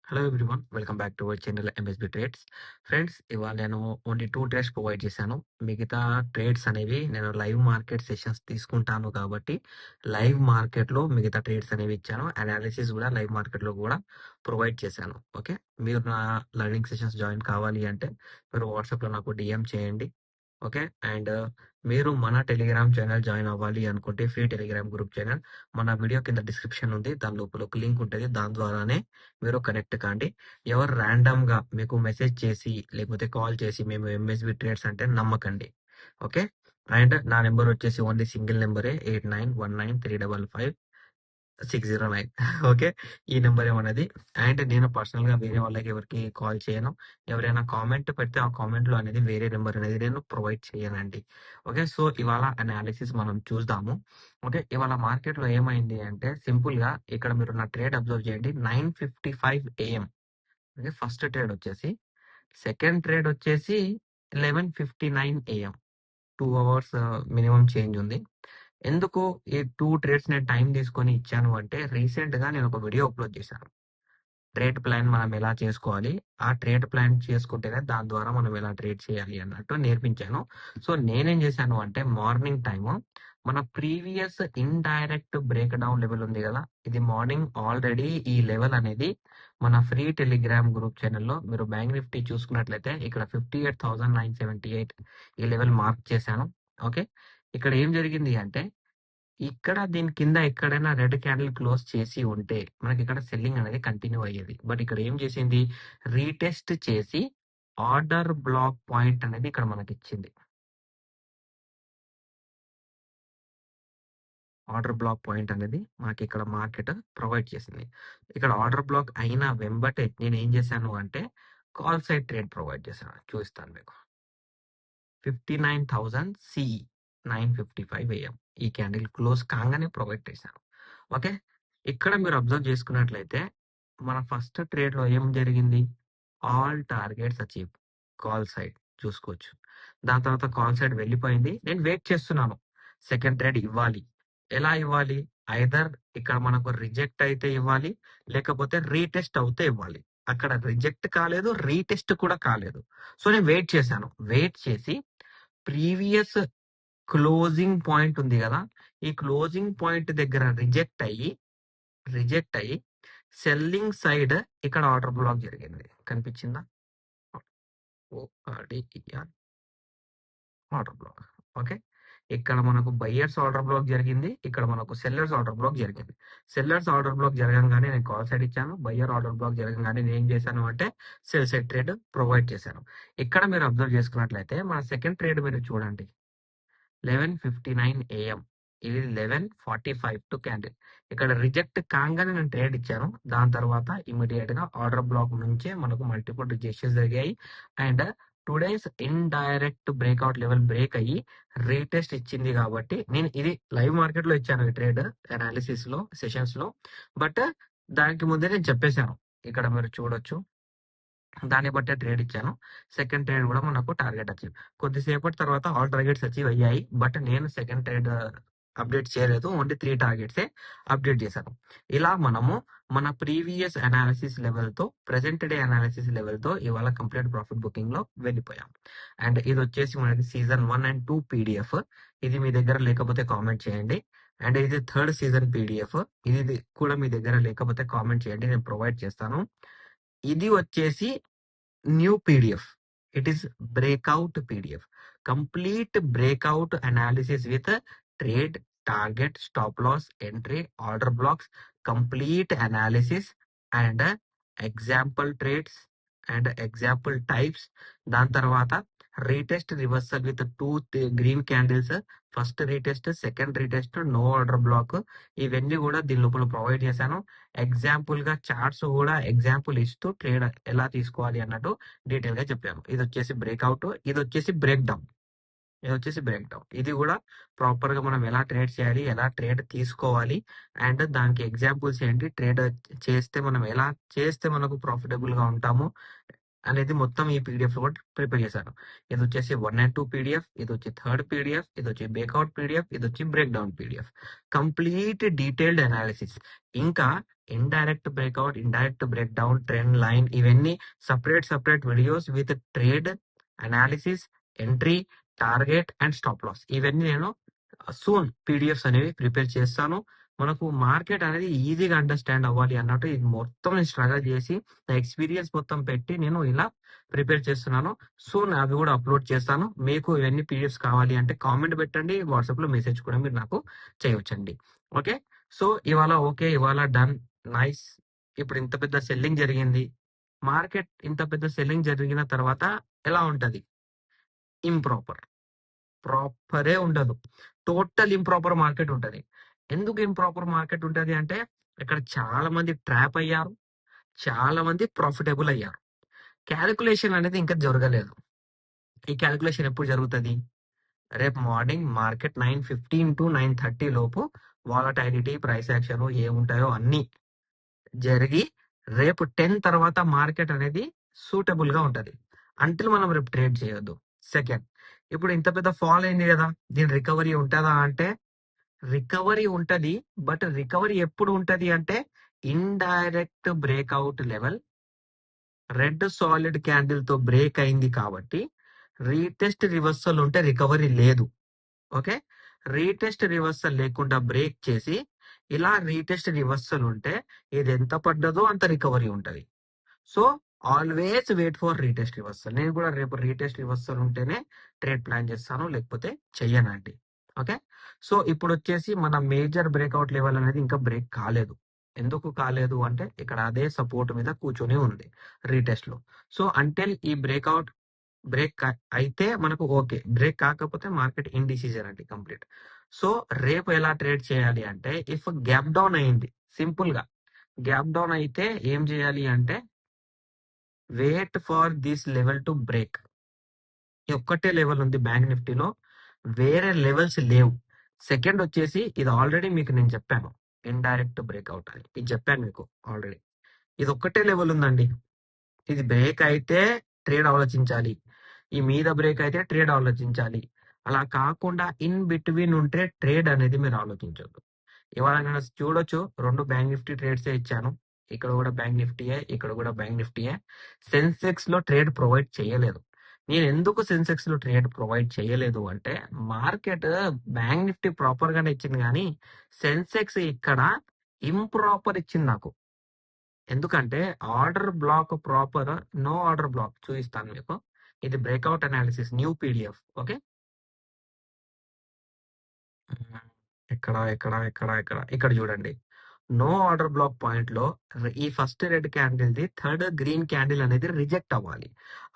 Hello everyone. Welcome back to our channel MSB trades. Friends, ఇవాళ నేను only 2 trades provide చేశాను. మిగతా trades అనేవి నేను లైవ్ మార్కెట్ సెషన్స్ తీసుకుంటాను కాబట్టి లైవ్ మార్కెట్‌లో మిగతా ట్రేడ్స్ అనేవి ఇచ్చాను. అనాలిసిస్ కూడా లైవ్ మార్కెట్‌లో కూడా ప్రొవైడ్ చేశాను. ఓకే. మీరు నా లెర్నింగ్ సెషన్స్ జాయిన్ కావాలి అంటే మీరు వాట్సాప్‌లో నాకు డీఎం చేయండి. ఓకే. అండ్ మీరు మన టెలిగ్రామ్ ఛానల్ జాయిన్ అవ్వాలి అనుకుంటే ఫ్రీ టెలిగ్రామ్ గ్రూప్ ఛానల్ మన వీడియో కింద డిస్క్రిప్షన్ ఉంది. దాని లోపల ఒక లింక్ ఉంటది. దాని ద్వారానే మీరు కనెక్ట్ కాండి. ఎవరు ర్యాండమ్‌గా మీకు మెసేజ్ చేసి లేకపోతే కాల్ చేసి మేము ఎంఎస్‌బి ట్రేడ్స్ అంటే నమ్మకండి. ఓకే. అండ్ నా నెంబర్ వచ్చేసి ఓన్లీ సింగిల్ నెంబరే 8919355609. ఓకే. ఈ నెంబర్ ఏమన్నది. అండ్ నేను పర్సనల్‌గా వేరే వాళ్ళకి ఎవరికీ కాల్ చేయను. ఎవరైనా కామెంట్ పెడితే ఆ కామెంట్‌లో అనేది వేరే నెంబర్ అనేది నేను ప్రొవైడ్ చేయనండి. ఓకే. సో, ఇవాళ అనాలిసిస్ మనం చూద్దాము. ఓకే. ఇవాళ మార్కెట్‌లో ఏమైంది అంటే సింపుల్‌గా ఇక్కడ మీరు నా ట్రేడ్ అబ్జర్వ్ చేయండి. 9:55 ఏఎం. ఓకే. ఫస్ట్ ట్రేడ్ వచ్చేసి. సెకండ్ ట్రేడ్ వచ్చేసి 11:59 ఏఎం. 2 అవర్స్ మినిమమ్ చేంజ్ ఉంది. ఎందుకు ఈ 2 ట్రేడ్స్ నేను టైం తీసుకొని ఇచ్చాను అంటే రీసెంట్‌గా నేను ఒక వీడియో అప్‌లోడ్ చేశాను. ట్రేడ్ ప్లాన్ మనం ఎలా చేసుకోవాలి? ఆ ట్రేడ్ ప్లాన్ చేసుకుంటేనే దాని ద్వారా మనం ఎలా ట్రేడ్ చేయాలి అన్నట్టు నేర్పించాను. సో, నేనేం చేశాను అంటే మార్నింగ్ టైము మన previous indirect break down level ఉంది గదా! ఇది మార్నింగ్ ఆల్రెడీ ఈ లెవెల్ అనేది మన ఫ్రీ టెలిగ్రామ్ గ్రూప్ ఛానెల్‌లో మీరు బ్యాంక్ నిఫ్టీ చూసుకున్నట్లయితే ఇక్కడ 58,978 ఈ లెవెల్ మార్క్ చేశాను. ఓకే. ఇక్కడ ఏం జరిగింది అంటే ఇక్కడ దీని కింద ఎక్కడైనా రెడ్ క్యాండిల్ క్లోజ్ చేసి ఉంటే మనకిక్కడ సెల్లింగ్ అనేది కంటిన్యూ అయ్యేది. బట్ ఇక్కడ ఏం చేసింది? రీటెస్ట్ చేసి ఆర్డర్ బ్లాక్ పాయింట్ అనేది ఇక్కడ మనకిచ్చింది. ఆర్డర్ బ్లాక్ పాయింట్ అనేది మనకిక్కడ మార్కెట్ ప్రొవైడ్ చేసింది. ఇక్కడ ఆర్డర్ బ్లాక్ అయిన వెంబటే నేనేం చేశాను అంటే కాల్ సైడ్ ట్రేడ్ ప్రొవైడ్ చేశాను. చూపిస్తాను మీకు. 59,000 సిఈ 9:55 ఏఎం. ఈ క్యాండిల్ క్లోజ్ కాంగానే ప్రొవైడ్ చేశాను. ఓకే. ఇక్కడ మీరు అబ్జర్వ్ చేసుకున్నట్లయితే మన ఫస్ట్ ట్రేడ్‌లో ఏం జరిగింది? All targets achieve. Call side చూసుకోవచ్చు. దాని తర్వాత కాల్ సైడ్ వెళ్ళిపోయింది. నేను వెయిట్ చేస్తున్నాను. సెకండ్ ట్రేడ్ ఇవ్వాలి. ఎలా ఇవ్వాలి? ఐదర్ ఇక్కడ మనకు రిజెక్ట్ అయితే ఇవ్వాలి. లేకపోతే రీటెస్ట్ అవుతే ఇవ్వాలి. అక్కడ రిజెక్ట్ కాలేదు. రీటెస్ట్ కూడా కాలేదు. సో, నేను వెయిట్ చేశాను. వెయిట్ చేసి ప్రీవియస్ క్లోజింగ్ పాయింట్ ఉంది గదా! ఈ క్లోజింగ్ పాయింట్ దగ్గర రిజెక్ట్ అయ్యి సెల్లింగ్ సైడ్ ఇక్కడ ఆర్డర్ బ్లాక్ జరిగింది. కనిపించిందా? ఓఆర్‌డీఈఆర్ ఆర్డర్ బ్లాక్. ఓకే. ఇక్కడ మనకు బయర్స్ ఆర్డర్ బ్లాక్ జరిగింది. ఇక్కడ మనకు సెల్లర్స్ ఆర్డర్ బ్లాక్ జరిగింది. సెల్లర్స్ ఆర్డర్ బ్లాక్ జరగంగానే నేను కాల్ సైడ్ ఇచ్చాను. బయ్యర్ ఆర్డర్ బ్లాక్ జరగంగానే నేనేం చేశాను అంటే సెల్ సైడ్ ట్రేడ్ ప్రొవైడ్ చేశాను. ఇక్కడ మీరు అబ్జర్వ్ చేసుకున్నట్లయితే మన సెకండ్ ట్రేడ్ మీరు చూడండి. 11:59 ఏఎం. ఇది 11:45 క్యాండిల్. ఇక్కడ రిజెక్ట్ కాంగానే నేను ట్రేడ్ ఇచ్చాను. దాని తర్వాత ఇమ్మీడియేట్ గా ఆర్డర్ బ్లాక్ నుంచే మనకు మల్టిపుల్ రిజెక్షన్స్ జరిగాయి. And today's indirect breakout level break అయ్యి రీటెస్ట్ ఇచ్చింది కాబట్టి నేను ఇది లైవ్ మార్కెట్ లో ఇచ్చాను ఈ ట్రేడ్ అనాలిసిస్ లో సెషన్స్ లో. బట్ దానికి ముందే నేను చెప్పేశాను. ఇక్కడ మీరు చూడొచ్చు. దాన్ని బట్టే ట్రేడ్ ఇచ్చాను. సెకండ్ ట్రేడ్ కూడా మనకు టార్గెట్ అచీవ్. కొద్దిసేపటి తర్వాత ఆల్ టార్గెట్స్ అచీవ్ అయ్యాయి. బట్ నేను సెకండ్ ట్రేడ్ అప్డేట్ చేయలేదు. ఓన్లీ 3 టార్గెట్సే అప్డేట్ చేశాను. ఇలా మనము మన ప్రీవియస్ అనాలిసిస్ లెవెల్‌తో, ప్రెజెంట్ డే అనాలిసిస్ లెవెల్‌తో ఇవాళ కంప్లీట్ ప్రాఫిట్ బుకింగ్‌లో వెళ్ళిపోయాం. అండ్ ఇదొచ్చేసి మనకి సీజన్ 1 అండ్ 2 పీడీఎఫ్. ఇది మీ దగ్గర లేకపోతే కామెంట్ చేయండి. అండ్ ఇది థర్డ్ సీజన్ పీడీఎఫ్. ఇది కూడా మీ దగ్గర లేకపోతే కామెంట్ చేయండి. నేను ప్రొవైడ్ చేస్తాను. ఇది వచ్చేసి new PDF. It is breakout PDF. Complete breakout analysis with trade, target, stop loss, entry, order blocks, complete analysis and example trades and example types. దాని తర్వాత retest reversal with 2 green candles. First retest, second retest, no order block. ఇవన్నీ కూడా దీని లోపల provide చేశాను. Example గా charts కూడా example ఇస్తూ ట్రేడ్ ఎలా తీసుకోవాలి అన్నట్టు డీటెయిల్ గా చెప్పాము. ఇది వచ్చేసి బ్రేక్అవుట్, ఇది వచ్చేసి బ్రేక్ డౌన్. ఇది కూడా ప్రాపర్ గా మనం ఎలా ట్రేడ్ చేయాలి, ఎలా ట్రేడ్ తీసుకోవాలి అండ్ దానికి ఎగ్జాంపుల్స్ ఏంటి, ట్రేడ్ చేస్తే మనం ఎలా చేస్తే మనకు ప్రాఫిటబుల్ గా ఉంటాము అనేది మొత్తం ఈ పీడిఎఫ్ లో కూడా ప్రిపేర్ చేశాను. ఇది వచ్చేసి 1 అండ్ 2 పీడిఎఫ్, ఇది వచ్చి థర్డ్ పీడిఎఫ్, ఇది వచ్చి బ్రేక్అవుట్ పీడిఎఫ్, ఇది వచ్చి break down PDF. Complete detailed analysis. ఇంకా indirect breakout, indirect break down, trend line, ఇవన్నీ separate videos with trade analysis, entry, target and stop loss, ఇవన్నీ నేను సూన్ పీడిఎఫ్స్ అనేవి ప్రిపేర్ చేస్తాను. మనకు మార్కెట్ అనేది ఈజీగా అండర్స్టాండ్ అవ్వాలి అన్నట్టు ఇది మొత్తం నేను స్ట్రగల్ చేసి నా ఎక్స్పీరియన్స్ మొత్తం పెట్టి నేను ఇలా ప్రిపేర్ చేస్తున్నాను. సూన్ అవి కూడా అప్లోడ్ చేస్తాను. మీకు ఇవన్నీ పీడిఎఫ్స్ కావాలి అంటే కామెంట్ పెట్టండి, వాట్సాప్ లో మెసేజ్ కూడా మీరు నాకు చేయవచ్చండి. ఓకే, సో ఇవాళ ఓకే, ఇవాళ డన్, నైస్. ఇప్పుడు ఇంత పెద్ద సెల్లింగ్ జరిగింది. మార్కెట్ ఇంత పెద్ద సెల్లింగ్ జరిగిన తర్వాత ఎలా ఉంటది? ఇంప్రాపర్, ప్రాపరే ఉండదు. టోటల్ ఇంప్రాపర్ మార్కెట్ ఉంటది. ఎందుకు ఇంప్రాపర్ మార్కెట్ ఉంటది అంటే ఇక్కడ చాలా మంది ట్రాప్ అయ్యారు, చాలా మంది ప్రాఫిటబుల్ అయ్యారు. క్యాలిక్యులేషన్ అనేది ఇంకా జరగలేదు. ఈ క్యాలిక్యులేషన్ ఎప్పుడు జరుగుతుంది? రేపు మార్నింగ్ మార్కెట్ 9:15 to 9:30 లోపు వాలటైలిటీ, ప్రైస్ యాక్షన్ ఏముంటాయో అన్ని జరిగి రేపు 10 తర్వాత మార్కెట్ అనేది సూటబుల్ గా ఉంటది. అంటిల్ మనం రేపు ట్రేడ్ చేయొద్దు. సెకండ్, ఇప్పుడు ఇంత పెద్ద ఫాల్ అయింది కదా, దీని రికవరీ ఉంటుందా అంటే రికవరీ ఉంటది. బట్ రికవరీ ఎప్పుడు ఉంటది అంటే indirect breakout level red solid candle తో బ్రేక్ అయింది కాబట్టి రీటెస్ట్ రివర్సల్ ఉంటే రికవరీ లేదు. ఓకే, రీటెస్ట్ రివర్సల్ లేకుండా బ్రేక్ చేసి ఇలా రీటెస్ట్ రివర్సల్ ఉంటే ఇది ఎంత పడ్డదో అంత రికవరీ ఉంటది. So always wait for retest reversal. నేను కూడా రేపు రీటెస్ట్ రివర్సల్ ఉంటేనే ట్రేడ్ ప్లాన్ చేస్తాను, లేకపోతే చెయ్యనండి. ఓకే, సో ఇప్పుడు వచ్చేసి మన మేజర్ బ్రేక్అవుట్ లెవెల్ అనేది ఇంకా బ్రేక్ కాలేదు. ఎందుకు కాలేదు అంటే ఇక్కడ అదే సపోర్ట్ మీద కూర్చొని ఉంది రీటెస్ట్ లో. సో అంటిల్ ఈ బ్రేక్అవుట్ బ్రేక్ అయితే మనకు ఓకే, బ్రేక్ కాకపోతే మార్కెట్ ఇండిసిజన్ అండి కంప్లీట్. సో రేపు ఎలా ట్రేడ్ చేయాలి అంటే ఇఫ్ గ్యాప్ డౌన్ అయింది, సింపుల్ గా గ్యాప్ డౌన్ అయితే ఏం చేయాలి అంటే wait for this level to break. ఒక్కటే లెవెల్ ఉంది బ్యాంక్ నిఫ్టీలో, వేరే లెవెల్స్ లేవు. సెకండ్ వచ్చేసి ఇది ఆల్రెడీ మీకు నేను చెప్పాను, ఇండైరెక్ట్ బ్రేక్అవుట్ అని ఇది చెప్పాను మీకు ఆల్రెడీ. ఇది ఒక్కటే లెవెల్ ఉందండి. ఇది బ్రేక్ అయితే ట్రేడ్ ఆలోచించాలి, ఈ మీద బ్రేక్ అయితే ట్రేడ్ ఆలోచించాలి. అలా కాకుండా ఇన్ బిట్వీన్ ఉంటే ట్రేడ్ అనేది మీరు ఆలోచించొద్దు. ఇవాళ నేను చూడొచ్చు 2 బ్యాంక్ నిఫ్టీ ట్రేడ్స్ ఇచ్చాను. ఇక్కడ కూడా బ్యాంక్ నిఫ్టీయే, ఇక్కడ కూడా బ్యాంక్ నిఫ్టీయే. సెన్సెక్స్ లో ట్రేడ్ ప్రొవైడ్ చేయలేదు. నేను ఎందుకు సెన్సెక్స్ లో ట్రేడ్ ప్రొవైడ్ చేయలేదు అంటే మార్కెట్ బ్యాంక్ నిఫ్టీ ప్రాపర్ గానే ఇచ్చింది, కానీ సెన్సెక్స్ ఇక్కడ ఇంప్రాపర్ ఇచ్చింది నాకు. ఎందుకంటే order block proper, no order block చూపిస్తాను మీకు. ఇది breakout analysis new PDF. Okay, ఎక్కడ ఎక్కడ ఎక్కడ ఎక్కడ ఇక్కడ చూడండి. నో ఆర్డర్ బ్లాక్ పాయింట్ లో ఈ first red candle the third green candle అనేది రిజెక్ట్ అవ్వాలి.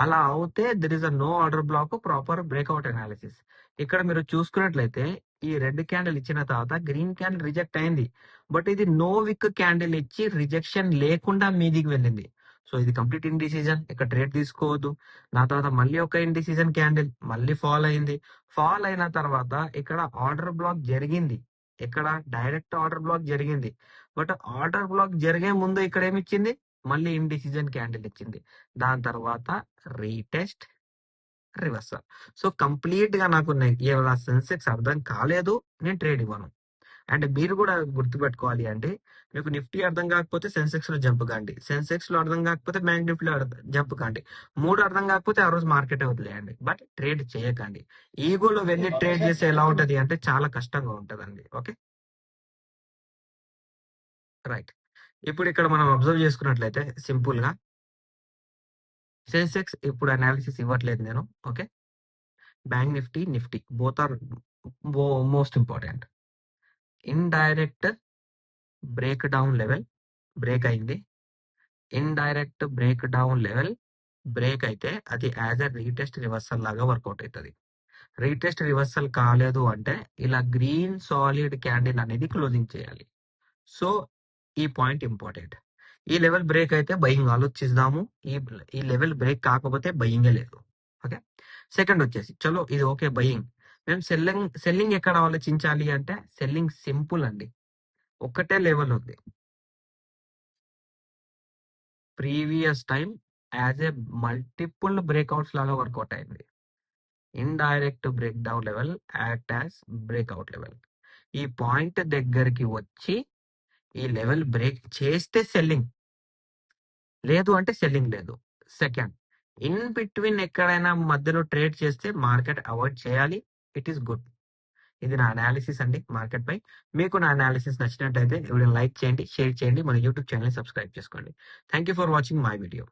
అలా అవుతే there is a no order block proper breakout analysis. ఇక్కడ మీరు చూసుకున్నట్లయితే ఈ రెడ్ క్యాండిల్ ఇచ్చిన తర్వాత గ్రీన్ క్యాండిల్ రిజెక్ట్ అయింది, బట్ ఇది నో విక్ క్యాండిల్ ఇచ్చి రిజెక్షన్ లేకుండా మీదికి వెళ్ళింది. సో ఇది కంప్లీట్ ఇండిసిజన్, ఇక్కడ ట్రేడ్ తీసుకోవద్దు. నా తర్వాత మళ్ళీ ఒక ఇండిసిజన్ క్యాండిల్ మళ్ళీ ఫాల్ అయింది. ఫాల్ అయిన తర్వాత ఇక్కడ ఆర్డర్ బ్లాక్ జరిగింది, ఇక్కడ డైరెక్ట్ ఆర్డర్ బ్లాక్ జరిగింది. బట్ ఆర్డర్ బ్లాక్ జరిగే ముందు ఇక్కడ ఏమి ఇచ్చింది, మళ్ళీ ఇండిసిజన్ క్యాండిల్ ఇచ్చింది. దాని తర్వాత రీటెస్ట్ రివర్సల్. సో కంప్లీట్ గా నాకు ఇవాళ సెన్సెక్స్ అర్థం కాలేదు, నేను ట్రేడ్ ఇవ్వను. అండ్ మీరు కూడా గుర్తుపెట్టుకోవాలి అంటే మీకు నిఫ్టీ అర్థం కాకపోతే సెన్సెక్స్ లో జంప్ కాండి, సెన్సెక్స్ లో అర్థం కాకపోతే బ్యాంక్ నిఫ్టీలో జంప్ కాండి, మూడు అర్థం కాకపోతే ఆ రోజు మార్కెట్ వదిలేయండి, బట్ ట్రేడ్ చేయకండి. ఈగోలో వెళ్ళి ట్రేడ్ చేస్తే ఎలా ఉంటది అంటే చాలా కష్టంగా ఉంటదండి. Okay, right. ఇప్పుడు ఇక్కడ మనం అబ్జర్వ్ చేసుకున్నట్లయితే సింపుల్ గా సెన్సెక్స్ ఇప్పుడు అనాలిసిస్ ఇవ్వట్లేదు నేను. Okay, bank Nifty, Nifty both are most important. Indirect break down level break అయింది, indirect break down level break అయితే అది యాజ్ ఎ రీటెస్ట్ రివర్సల్ లాగా వర్కౌట్ అవుతుంది. రీటెస్ట్ రివర్సల్ కాలేదు అంటే ఇలా గ్రీన్ సాలిడ్ క్యాండిల్ అనేది క్లోజింగ్ చేయాలి. సో ఈ పాయింట్ ఇంపార్టెంట్. ఈ లెవెల్ బ్రేక్ అయితే బయింగ్ ఆలోచిద్దాము, ఈ ఈ లెవెల్ బ్రేక్ కాకపోతే బయింగే లేదు. ఓకే, సెకండ్ వచ్చేసి చలో ఇది ఓకే బయింగ్, మేము సెల్లింగ్ ఎక్కడ ఆలోచించాలి అంటే సెల్లింగ్ సింపుల్ అండి, ఒక్కటే లెవెల్ ఉంది. Previous time as a multiple breakouts లాగా వర్కౌట్ అయింది. Indirect break down level act as breakout level. ఈ పాయింట్ దగ్గరికి వచ్చి ఈ లెవెల్ బ్రేక్ చేస్తే సెల్లింగ్, లేదు అంటే సెల్లింగ్ లేదు. సెకండ్, ఇన్ బిట్వీన్ ఎక్కడైనా మధ్యలో ట్రేడ్ చేస్తే మార్కెట్ అవాయిడ్ చేయాలి. It is good. ఇది నా అనాలిసిస్ అండి మార్కెట్ పై. మీకు నా అనాలిసిస్ నచ్చినట్టయితే వీడియో లైక్ చేయండి, షేర్ చేయండి, మన యూట్యూబ్ ఛానల్ సబ్స్క్రైబ్ చేసుకోండి. Thank you for watching my video.